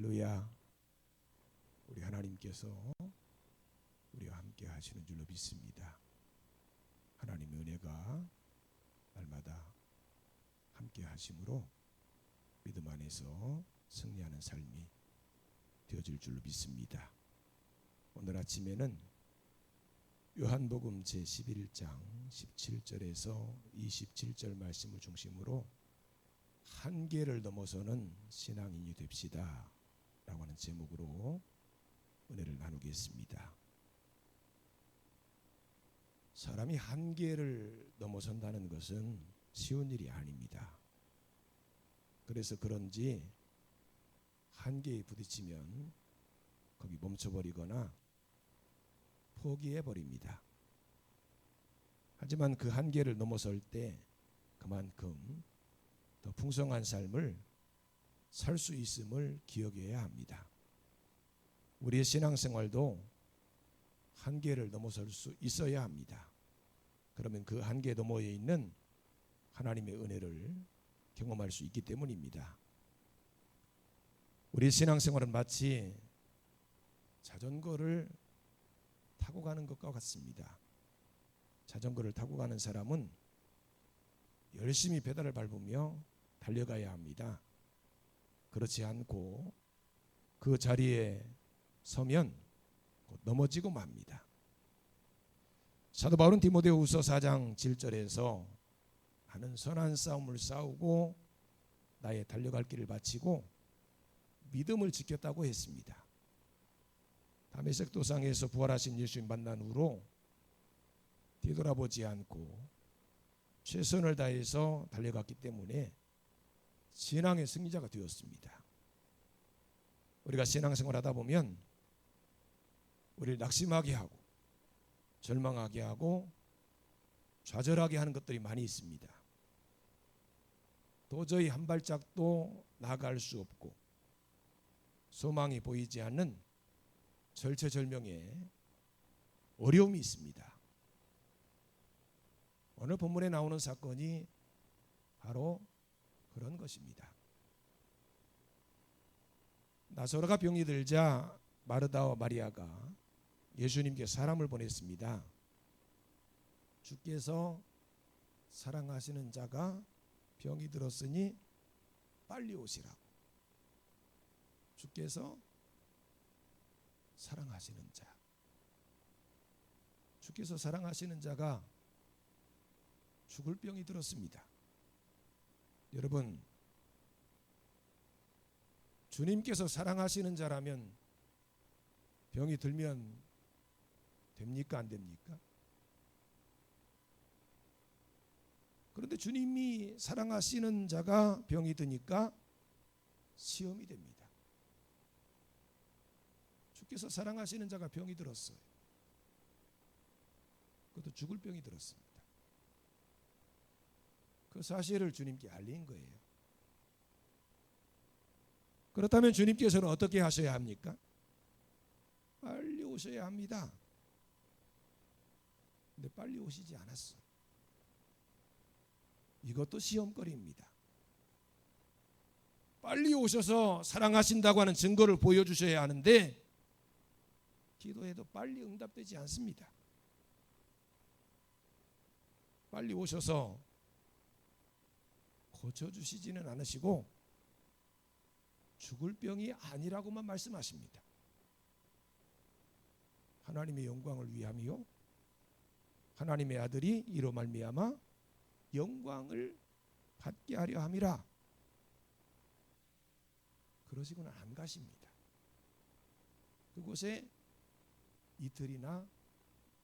할렐루야. 우리 하나님께서 우리와 함께 하시는 줄로 믿습니다. 하나님의 은혜가 날마다 함께 하심으로 믿음 안에서 승리하는 삶이 되어질 줄로 믿습니다. 오늘 아침에는 요한복음 제11장 17절에서 27절 말씀을 중심으로 한계를 넘어서는 신앙인이 됩시다 라고 하는 제목으로 은혜를 나누겠습니다. 사람이 한계를 넘어선다는 것은 쉬운 일이 아닙니다. 그래서 그런지 한계에 부딪히면 거기 멈춰버리거나 포기해버립니다. 하지만 그 한계를 넘어설 때 그만큼 더 풍성한 삶을 살 수 있음을 기억해야 합니다. 우리의 신앙생활도 한계를 넘어설 수 있어야 합니다. 그러면 그 한계 너머에 있는 하나님의 은혜를 경험할 수 있기 때문입니다. 우리의 신앙생활은 마치 자전거를 타고 가는 것과 같습니다. 자전거를 타고 가는 사람은 열심히 페달을 밟으며 달려가야 합니다. 그렇지 않고 그 자리에 서면 곧 넘어지고 맙니다. 사도 바울은 디모데후서 4장 7절에서 나는 선한 싸움을 싸우고 나의 달려갈 길을 마치고 믿음을 지켰다고 했습니다. 다메섹 도상에서 부활하신 예수님 만난 후로 뒤돌아보지 않고 최선을 다해서 달려갔기 때문에 신앙의 승리자가 되었습니다. 우리가 신앙생활 하다 보면 우리를 낙심하게 하고 절망하게 하고 좌절하게 하는 것들이 많이 있습니다. 도저히 한 발짝도 나아갈 수 없고 소망이 보이지 않는 절체절명의 어려움이 있습니다. 오늘 본문에 나오는 사건이 바로 그런 것입니다. 나사로가 병이 들자 마르다와 마리아가 예수님께 사람을 보냈습니다. 주께서 사랑하시는 자가 병이 들었으니 빨리 오시라고. 주께서 사랑하시는 자, 주께서 사랑하시는 자가 죽을 병이 들었습니다. 여러분, 주님께서 사랑하시는 자라면 병이 들면 됩니까? 안 됩니까? 그런데 주님이 사랑하시는 자가 병이 드니까 시험이 됩니다. 주께서 사랑하시는 자가 병이 들었어요. 그것도 죽을 병이 들었습니다. 그 사실을 주님께 알린 거예요. 그렇다면 주님께서는 어떻게 하셔야 합니까? 빨리 오셔야 합니다. 근데 빨리 오시지 않았어요. 이것도 시험거리입니다. 빨리 오셔서 사랑하신다고 하는 증거를 보여주셔야 하는데 기도해도 빨리 응답되지 않습니다. 빨리 오셔서 고쳐주시지는 않으시고 죽을 병이 아니라고만 말씀하십니다. 하나님의 영광을 위함이요 하나님의 아들이 이로 말미암아 영광을 받게 하려 함이라. 그러시고는 안 가십니다. 그곳에 이틀이나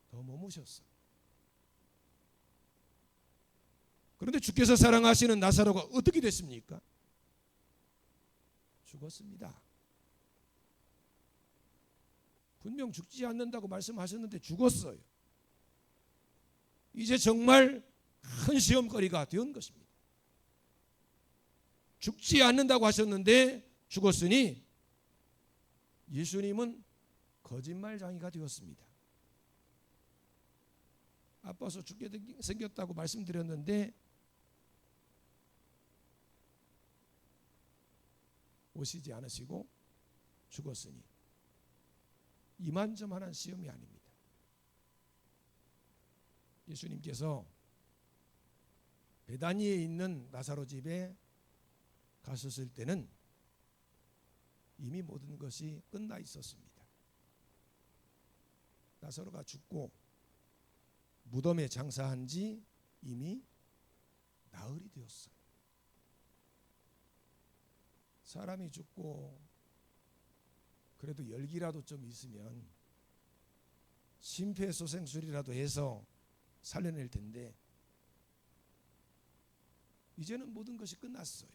더 머무셨어요. 그런데 주께서 사랑하시는 나사로가 어떻게 됐습니까? 죽었습니다. 분명 죽지 않는다고 말씀하셨는데 죽었어요. 이제 정말 큰 시험거리가 된 것입니다. 죽지 않는다고 하셨는데 죽었으니 예수님은 거짓말장이가 되었습니다. 아파서 죽게 생겼다고 말씀드렸는데 오시지 않으시고 죽었으니 이만저만한 시험이 아닙니다. 예수님께서 베다니에 있는 나사로 집에 가셨을 때는 이미 모든 것이 끝나 있었습니다. 나사로가 죽고 무덤에 장사한 지 이미 나흘이 되었어요. 사람이 죽고 그래도 열기라도 좀 있으면 심폐소생술이라도 해서 살려낼 텐데 이제는 모든 것이 끝났어요.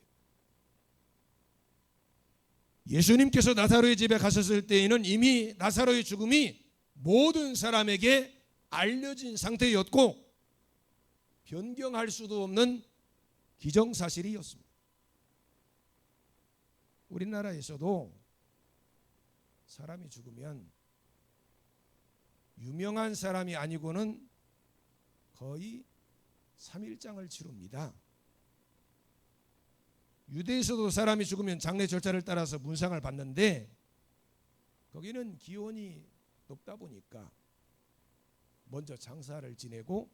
예수님께서 나사로의 집에 가셨을 때에는 이미 나사로의 죽음이 모든 사람에게 알려진 상태였고 변경할 수도 없는 기정사실이었습니다. 우리나라에서도 사람이 죽으면 유명한 사람이 아니고는 거의 3일장을 치릅니다. 유대에서도 사람이 죽으면 장례 절차를 따라서 문상을 받는데 거기는 기원이 높다 보니까 먼저 장사를 지내고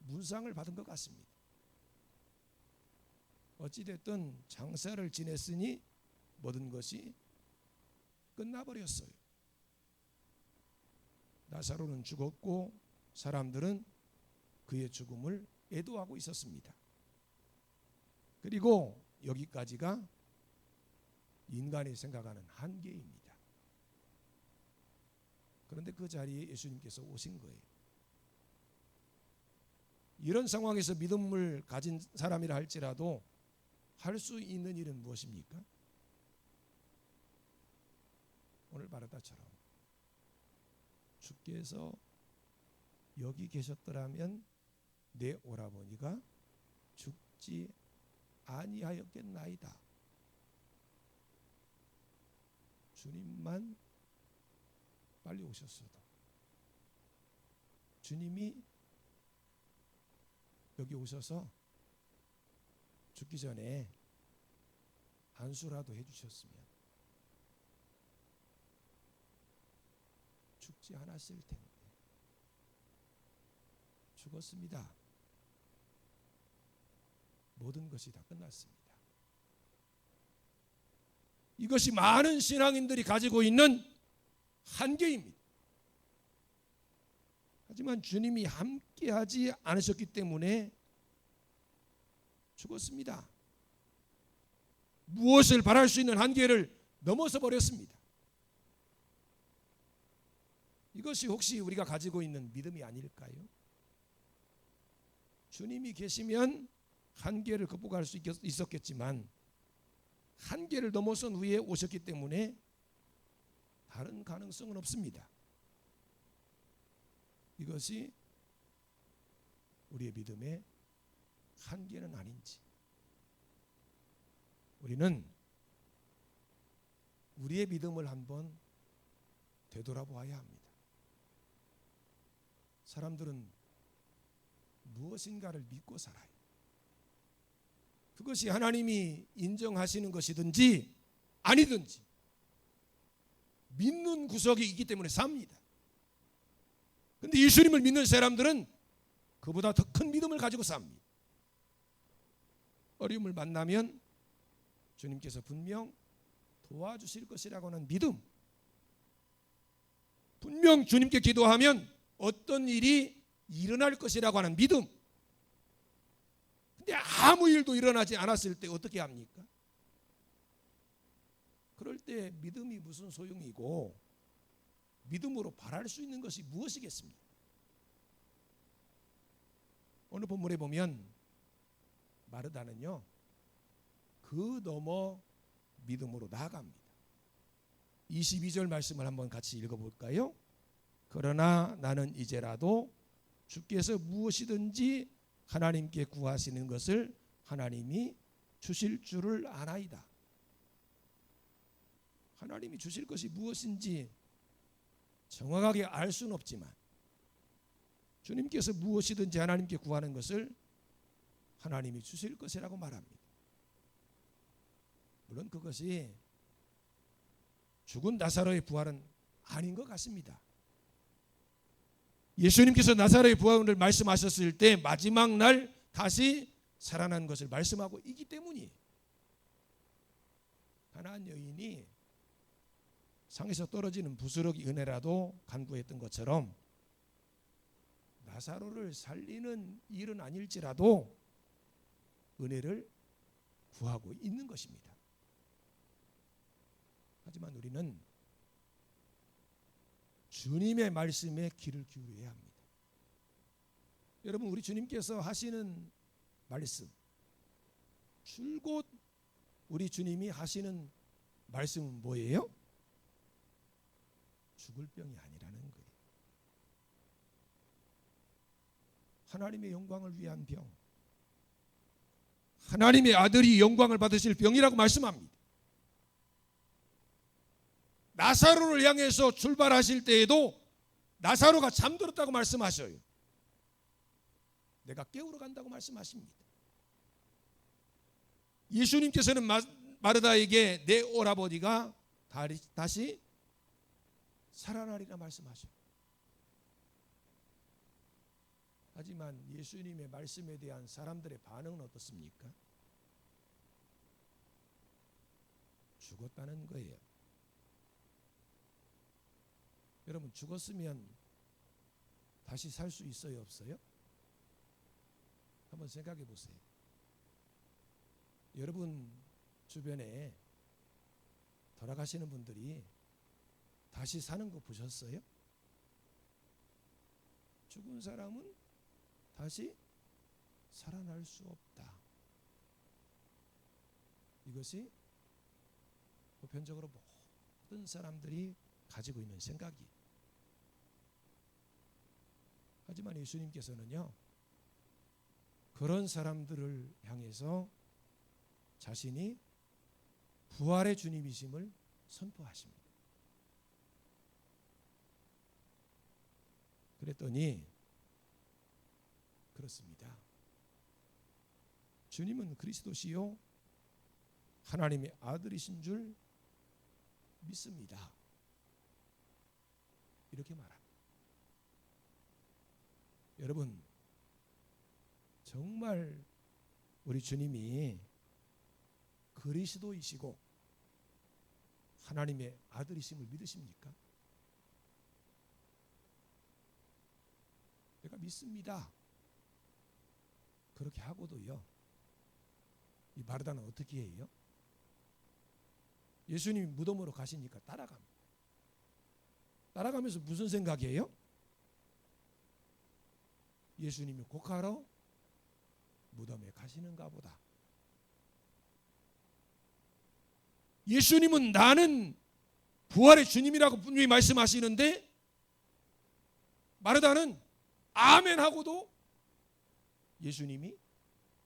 문상을 받은 것 같습니다. 어찌됐든 장사를 지냈으니 모든 것이 끝나버렸어요. 나사로는 죽었고 사람들은 그의 죽음을 애도하고 있었습니다. 그리고 여기까지가 인간이 생각하는 한계입니다. 그런데 그 자리에 예수님께서 오신 거예요. 이런 상황에서 믿음을 가진 사람이라 할지라도 할 수 있는 일은 무엇입니까? 오늘 바르다처럼 주께서 여기 계셨더라면 내 오라버니가 죽지 아니하였겠나이다. 주님만 빨리 오셨어도 주님이 여기 오셔서 죽기 전에 안수라도 해주셨으면 죽지 않았을 텐데 죽었습니다. 모든 것이 다 끝났습니다. 이것이 많은 신앙인들이 가지고 있는 한계입니다. 하지만 주님이 함께하지 않으셨기 때문에 죽었습니다. 무엇을 바랄 수 있는 한계를 넘어서 버렸습니다. 이것이 혹시 우리가 가지고 있는 믿음이 아닐까요? 주님이 계시면 한계를 극복할 수 있었겠지만 한계를 넘어선 후에 오셨기 때문에 다른 가능성은 없습니다. 이것이 우리의 믿음의 한계는 아닌지 우리는 우리의 믿음을 한번 되돌아보아야 합니다. 사람들은 무엇인가를 믿고 살아요. 그것이 하나님이 인정하시는 것이든지 아니든지 믿는 구석이 있기 때문에 삽니다. 그런데 예수님을 믿는 사람들은 그보다 더 큰 믿음을 가지고 삽니다. 어려움을 만나면 주님께서 분명 도와주실 것이라고 하는 믿음, 분명 주님께 기도하면 어떤 일이 일어날 것이라고 하는 믿음. 근데 아무 일도 일어나지 않았을 때 어떻게 합니까? 그럴 때 믿음이 무슨 소용이고 믿음으로 바랄 수 있는 것이 무엇이겠습니까? 오늘 본문에 보면 마르다는요 그 넘어 믿음으로 나아갑니다. 22절 말씀을 한번 같이 읽어볼까요? 그러나 나는 이제라도 주께서 무엇이든지 하나님께 구하시는 것을 하나님이 주실 줄을 아나이다. 하나님이 주실 것이 무엇인지 정확하게 알 수는 없지만 주님께서 무엇이든지 하나님께 구하는 것을 하나님이 주실 것이라고 말합니다. 물론 그것이 죽은 나사로의 부활은 아닌 것 같습니다. 예수님께서 나사로의 부활을 말씀하셨을 때 마지막 날 다시 살아난 것을 말씀하고 있기 때문이에요. 가나안 여인이 상에서 떨어지는 부스러기 은혜라도 간구했던 것처럼 나사로를 살리는 일은 아닐지라도 은혜를 구하고 있는 것입니다. 하지만 우리는 주님의 말씀에 귀를 기울여야 합니다. 여러분, 우리 주님께서 하시는 말씀, 줄곧 우리 주님이 하시는 말씀은 뭐예요? 죽을 병이 아니라는 거예요. 하나님의 영광을 위한 병, 하나님의 아들이 영광을 받으실 병이라고 말씀합니다. 나사로를 향해서 출발하실 때에도 나사로가 잠들었다고 말씀하셔요. 내가 깨우러 간다고 말씀하십니다. 예수님께서는 마르다에게 내 오라버니가 다시 살아나리라 말씀하셔요. 하지만 예수님의 말씀에 대한 사람들의 반응은 어떻습니까? 죽었다는 거예요. 여러분, 죽었으면 다시 살 수 있어요, 없어요? 한번 생각해 보세요. 여러분 주변에 돌아가시는 분들이 다시 사는 거 보셨어요? 죽은 사람은 다시 살아날 수 없다. 이것이 보편적으로 모든 사람들이 가지고 있는 생각이에요. 하지만 예수님께서는요, 그런 사람들을 향해서 자신이 부활의 주님이심을 선포하십니다. 그랬더니 그렇습니다. 주님은 그리스도시요 하나님의 아들이신 줄 믿습니다. 이렇게 말합니다. 여러분, 정말 우리 주님이 그리스도이시고 하나님의 아들이심을 믿으십니까? 내가 믿습니다. 그렇게 하고도요, 이 마르다는 어떻게 해요? 예수님이 무덤으로 가시니까 따라갑니다. 따라가면서 무슨 생각이에요? 예수님이 곡하러 무덤에 가시는가 보다. 예수님은 나는 부활의 주님이라고 분명히 말씀하시는데 마르다는 아멘 하고도 예수님이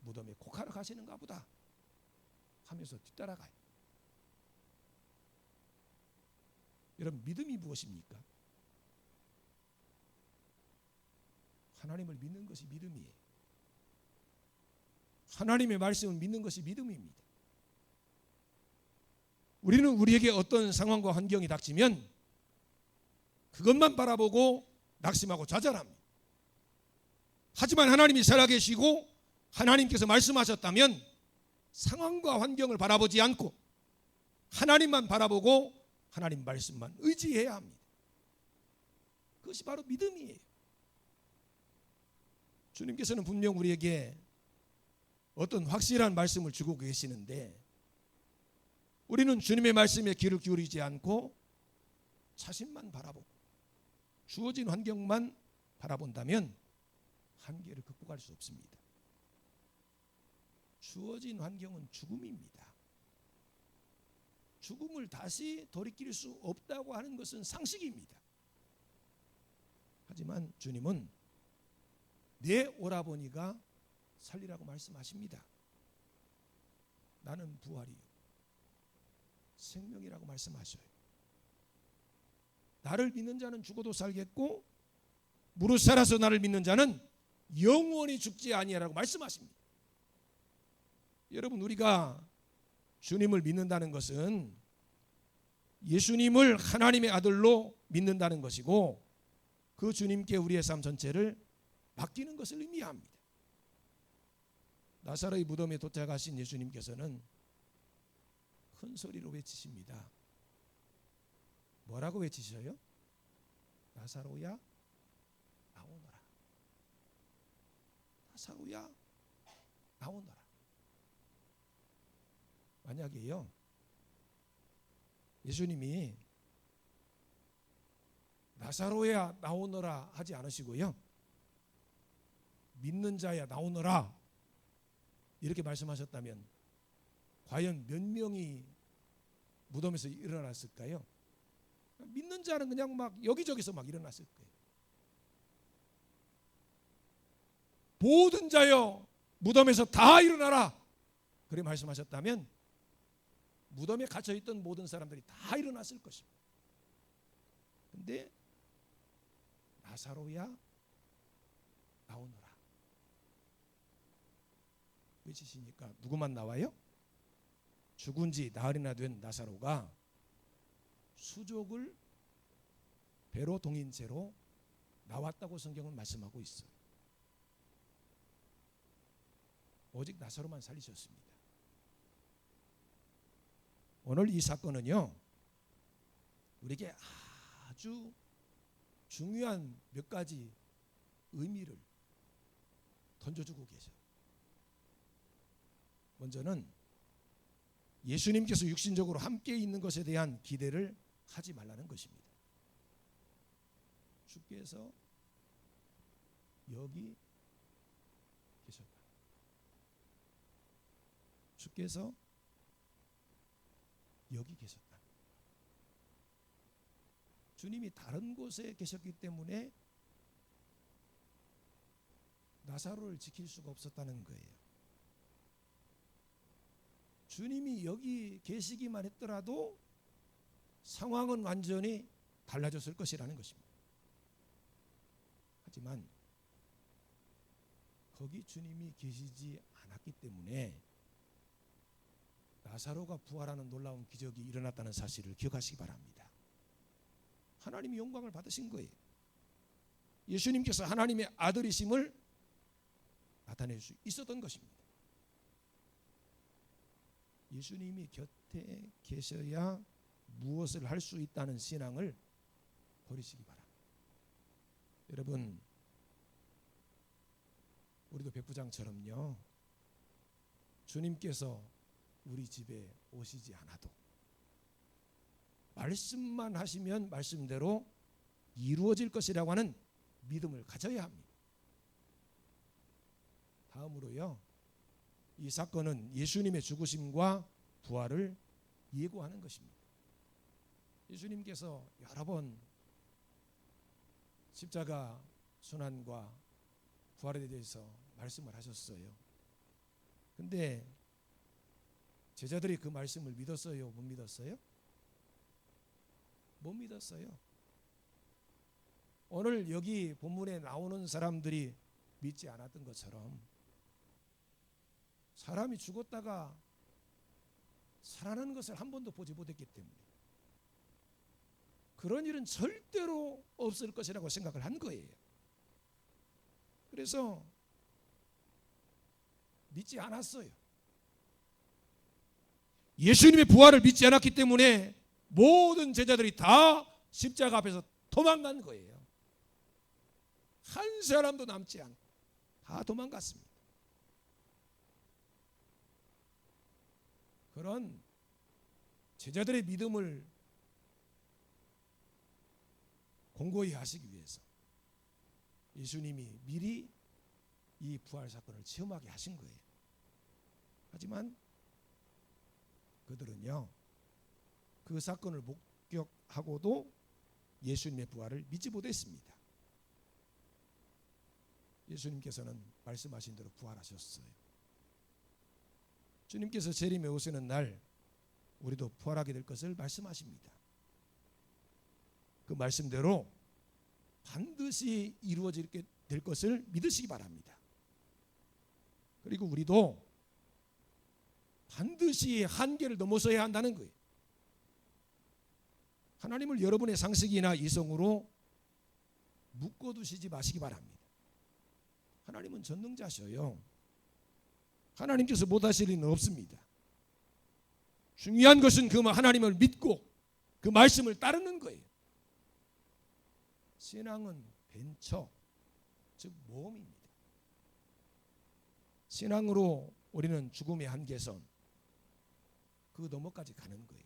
무덤에 곡하러 가시는가 보다 하면서 뒤따라가요. 여러분, 믿음이 무엇입니까? 하나님을 믿는 것이 믿음이에요. 하나님의 말씀을 믿는 것이 믿음입니다. 우리는 우리에게 어떤 상황과 환경이 닥치면 그것만 바라보고 낙심하고 좌절합니다. 하지만 하나님이 살아계시고 하나님께서 말씀하셨다면 상황과 환경을 바라보지 않고 하나님만 바라보고 하나님 말씀만 의지해야 합니다. 그것이 바로 믿음이에요. 주님께서는 분명 우리에게 어떤 확실한 말씀을 주고 계시는데 우리는 주님의 말씀에 귀를 기울이지 않고 자신만 바라보고 주어진 환경만 바라본다면 한계를 극복할 수 없습니다. 주어진 환경은 죽음입니다. 죽음을 다시 돌이킬 수 없다고 하는 것은 상식입니다. 하지만 주님은 내 오라버니가 살리라고 말씀하십니다. 나는 부활이요 생명이라고 말씀하셔요. 나를 믿는 자는 죽어도 살겠고 무릇 살아서 나를 믿는 자는 영원히 죽지 아니하라고 말씀하십니다. 여러분, 우리가 주님을 믿는다는 것은 예수님을 하나님의 아들로 믿는다는 것이고 그 주님께 우리의 삶 전체를 맡기는 것을 의미합니다. 나사로의 무덤에 도착하신 예수님께서는 큰 소리로 외치십니다. 뭐라고 외치셔요? 나사로야 나오너라. 나사로야 나오너라. 만약에요 예수님이 나사로야 나오너라 하지 않으시고요 믿는 자야 나오너라 이렇게 말씀하셨다면 과연 몇 명이 무덤에서 일어났을까요? 믿는 자는 그냥 막 여기저기서 막 일어났을 거예요. 모든 자여 무덤에서 다 일어나라 그렇게 말씀하셨다면 무덤에 갇혀있던 모든 사람들이 다 일어났을 것입니다. 그런데 나사로야 나오너라 외치시니까 누구만 나와요? 죽은 지 나흘이나 된 나사로가 수족을 배로 동인 채로 나왔다고 성경은 말씀하고 있어요. 오직 나사로만 살리셨습니다. 오늘 이 사건은요 우리에게 아주 중요한 몇 가지 의미를 던져주고 계셔요. 먼저는 예수님께서 육신적으로 함께 있는 것에 대한 기대를 하지 말라는 것입니다. 주께서 여기 계셨다. 주께서 여기 계셨다. 주님이 다른 곳에 계셨기 때문에 나사로를 지킬 수가 없었다는 거예요. 주님이 여기 계시기만 했더라도 상황은 완전히 달라졌을 것이라는 것입니다. 하지만 거기 주님이 계시지 않았기 때문에 나사로가 부활하는 놀라운 기적이 일어났다는 사실을 기억하시기 바랍니다. 하나님이 영광을 받으신 거예요. 예수님께서 하나님의 아들이심을 나타낼 수 있었던 것입니다. 예수님이 곁에 계셔야 무엇을 할 수 있다는 신앙을 버리시기 바랍니다. 여러분, 우리도 백부장처럼요 주님께서 우리 집에 오시지 않아도 말씀만 하시면 말씀대로 이루어질 것이라고 하는 믿음을 가져야 합니다. 다음으로요 이 사건은 예수님의 죽으심과 부활을 예고하는 것입니다. 예수님께서 여러 번 십자가 순환과 부활에 대해서 말씀을 하셨어요. 근데 제자들이 그 말씀을 믿었어요? 못 믿었어요? 못 믿었어요. 오늘 여기 본문에 나오는 사람들이 믿지 않았던 것처럼 사람이 죽었다가 살아나는 것을 한 번도 보지 못했기 때문에 그런 일은 절대로 없을 것이라고 생각을 한 거예요. 그래서 믿지 않았어요. 예수님의 부활을 믿지 않았기 때문에 모든 제자들이 다 십자가 앞에서 도망간 거예요. 한 사람도 남지 않고 다 도망갔습니다. 그런 제자들의 믿음을 공고히 하시기 위해서 예수님이 미리 이 부활 사건을 체험하게 하신 거예요. 하지만 그들은요 그 사건을 목격하고도 예수님의 부활을 믿지 못했습니다. 예수님께서는 말씀하신 대로 부활하셨어요. 주님께서 재림에 오시는 날 우리도 부활하게 될 것을 말씀하십니다. 그 말씀대로 반드시 이루어지게 될 것을 믿으시기 바랍니다. 그리고 우리도 반드시 한계를 넘어서야 한다는 거예요. 하나님을 여러분의 상식이나 이성으로 묶어두시지 마시기 바랍니다. 하나님은 전능자셔요. 하나님께서 못하실 일은 없습니다. 중요한 것은 그 하나님을 믿고 그 말씀을 따르는 거예요. 신앙은 벤처, 즉 모험입니다. 신앙으로 우리는 죽음의 한계선, 그 너머까지 가는 거예요.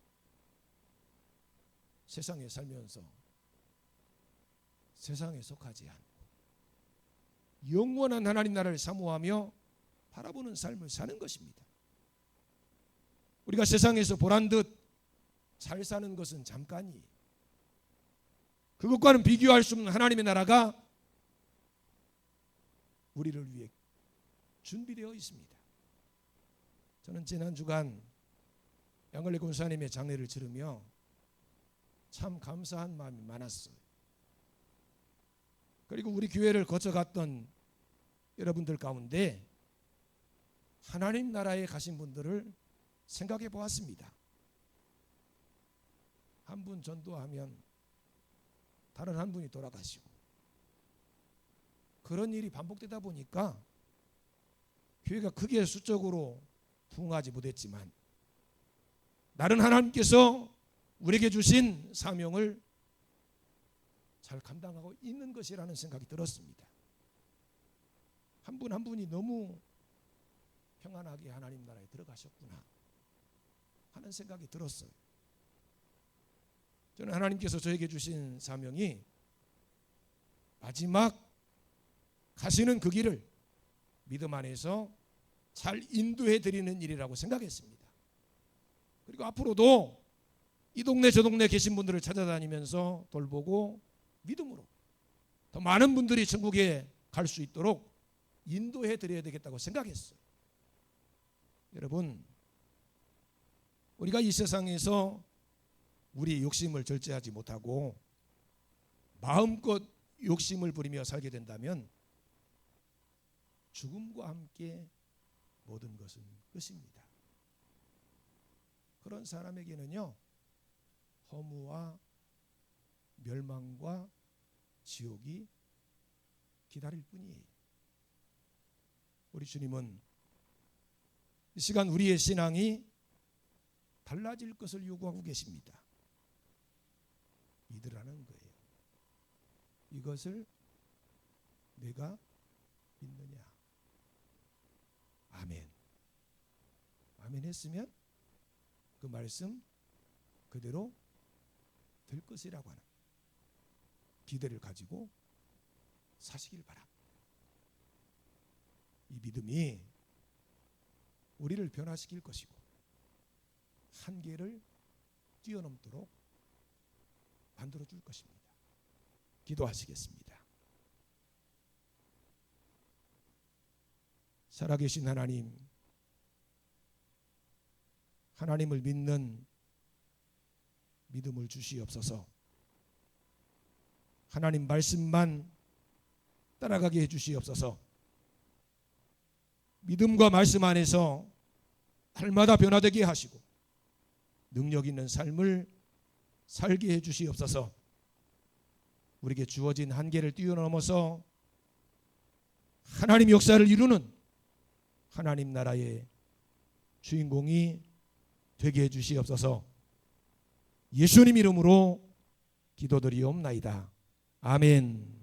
세상에 살면서 세상에 속하지 않고 영원한 하나님 나라를 사모하며 바라보는 삶을 사는 것입니다. 우리가 세상에서 보란 듯 잘 사는 것은 잠깐이에요. 그것과는 비교할 수 없는 하나님의 나라가 우리를 위해 준비되어 있습니다. 저는 지난 주간 양걸레 권사님의 장례를 들으며 참 감사한 마음이 많았어요. 그리고 우리 교회를 거쳐갔던 여러분들 가운데 하나님 나라에 가신 분들을 생각해 보았습니다. 한 분 전도하면 다른 한 분이 돌아가시고, 그런 일이 반복되다 보니까 교회가 크게 수적으로 부흥하지 못했지만 나는 하나님께서 우리에게 주신 사명을 잘 감당하고 있는 것이라는 생각이 들었습니다. 한 분 한 분이 너무 평안하게 하나님 나라에 들어가셨구나 하는 생각이 들었어요. 저는 하나님께서 저에게 주신 사명이 마지막 가시는 그 길을 믿음 안에서 잘 인도해 드리는 일이라고 생각했습니다. 그리고 앞으로도 이 동네 저 동네 계신 분들을 찾아다니면서 돌보고 믿음으로 더 많은 분들이 천국에 갈 수 있도록 인도해 드려야 되겠다고 생각했어요. 여러분, 우리가 이 세상에서 우리의 욕심을 절제하지 못하고 마음껏 욕심을 부리며 살게 된다면 죽음과 함께 모든 것은 끝입니다. 그런 사람에게는요, 허무와 멸망과 지옥이 기다릴 뿐이에요. 우리 주님은 이 시간 우리의 신앙이 달라질 것을 요구하고 계십니다. 믿으라는 거예요. 이것을 내가 믿느냐. 아멘. 아멘 했으면 그 말씀 그대로 될 것이라고 하는 기대를 가지고 사시길 바랍니다. 이 믿음이 우리를 변화시킬 것이고 한계를 뛰어넘도록 만들어줄 것입니다. 기도하시겠습니다. 살아계신 하나님, 하나님을 믿는 믿음을 주시옵소서. 하나님 말씀만 따라가게 해주시옵소서. 믿음과 말씀 안에서 날마다 변화되게 하시고 능력 있는 삶을 살게 해주시옵소서. 우리에게 주어진 한계를 뛰어넘어서 하나님 역사를 이루는 하나님 나라의 주인공이 되게 해주시옵소서. 예수님 이름으로 기도드리옵나이다. 아멘.